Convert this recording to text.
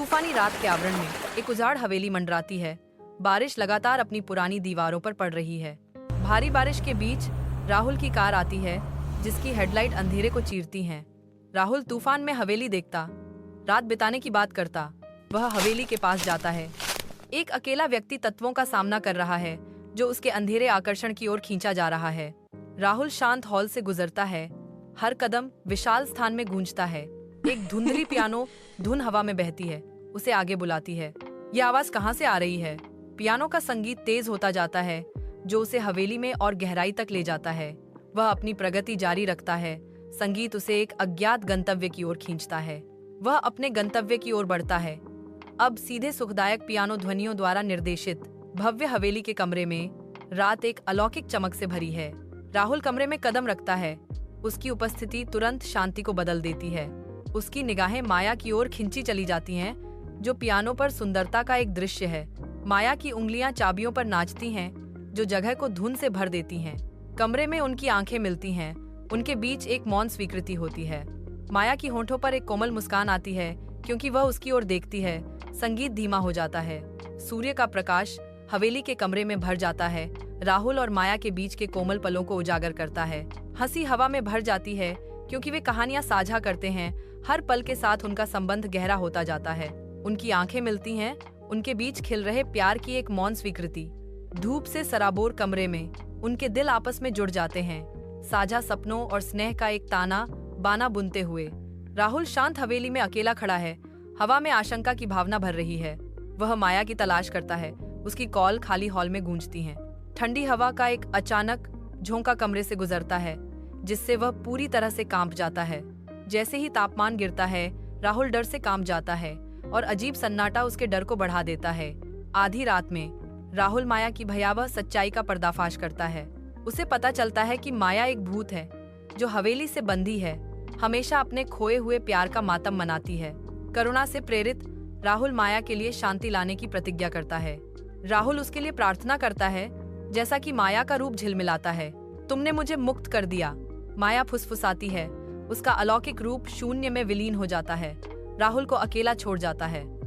तूफानी रात के आवरण में एक उजाड़ हवेली मंडराती है। बारिश लगातार अपनी पुरानी दीवारों पर पड़ रही है। भारी बारिश के बीच राहुल की कार आती है, जिसकी हेडलाइट अंधेरे को चीरती हैं। राहुल तूफान में हवेली देखता, रात बिताने की बात करता। वह हवेली के पास जाता है। एक अकेला व्यक्ति तत्वों का सामना कर रहा है, जो उसके अंधेरे आकर्षण की ओर खींचा जा रहा है। राहुल शांत हॉल से गुजरता है। हर कदम विशाल स्थान में गूंजता है। एक धुंधली पियानो धुन हवा में बहती है, उसे आगे बुलाती है। यह आवाज कहाँ से आ रही है? पियानो का संगीत तेज होता जाता है, जो उसे हवेली में और गहराई तक ले जाता है। वह अपनी प्रगति जारी रखता है। संगीत उसे एक अज्ञात गंतव्य की ओर खींचता है। वह अपने गंतव्य की ओर बढ़ता है। अब सीधे सुखदायक पियानो ध्वनियों द्वारा निर्देशित भव्य हवेली के कमरे में रात एक अलौकिक चमक से भरी है। राहुल कमरे में कदम रखता है। उसकी उपस्थिति तुरंत शांति को बदल देती है। उसकी निगाहें माया की ओर खिंची चली जाती हैं, जो पियानो पर सुंदरता का एक दृश्य है। माया की उंगलियां चाबियों पर नाचती हैं, जो जगह को धुन से भर देती हैं। कमरे में उनकी आंखें मिलती हैं। उनके बीच एक मौन स्वीकृति होती है। माया की होठों पर एक कोमल मुस्कान आती है, क्योंकि वह उसकी ओर देखती है। संगीत धीमा हो जाता है। सूर्य का प्रकाश हवेली के कमरे में भर जाता है। राहुल और माया के बीच के कोमल पलों को उजागर करता है। हंसी हवा में भर जाती है, क्योंकि वे कहानियां साझा करते हैं। हर पल के साथ उनका संबंध गहरा होता जाता है। उनकी आंखें मिलती हैं। उनके बीच खिल रहे प्यार की एक मौन स्वीकृति। धूप से सराबोर कमरे में उनके दिल आपस में जुड़ जाते हैं, साझा सपनों और स्नेह का एक ताना बाना बुनते हुए। राहुल शांत हवेली में अकेला खड़ा है। हवा में आशंका की भावना भर रही है। वह माया की तलाश करता है। उसकी कॉल खाली हॉल में गूंजती है। ठंडी हवा का एक अचानक झोंका कमरे से गुजरता है, जिससे वह पूरी तरह से कांप जाता है। जैसे ही तापमान गिरता है, राहुल डर से कांप जाता है और अजीब सन्नाटा उसके डर को बढ़ा देता है। आधी रात में राहुल माया की भयावह सच्चाई का पर्दाफाश करता है। उसे पता चलता है कि माया एक भूत है, जो हवेली से बंधी है, हमेशा अपने खोए हुए प्यार का मातम मनाती है। करुणा से प्रेरित राहुल माया के लिए शांति लाने की प्रतिज्ञा करता है। राहुल उसके लिए प्रार्थना करता है, जैसा कि माया का रूप झिलमिलाता है। तुमने मुझे मुक्त कर दिया। माया फुसफुसाती है। उसका अलौकिक रूप शून्य में विलीन हो जाता है। राहुल को अकेला छोड़ जाता है।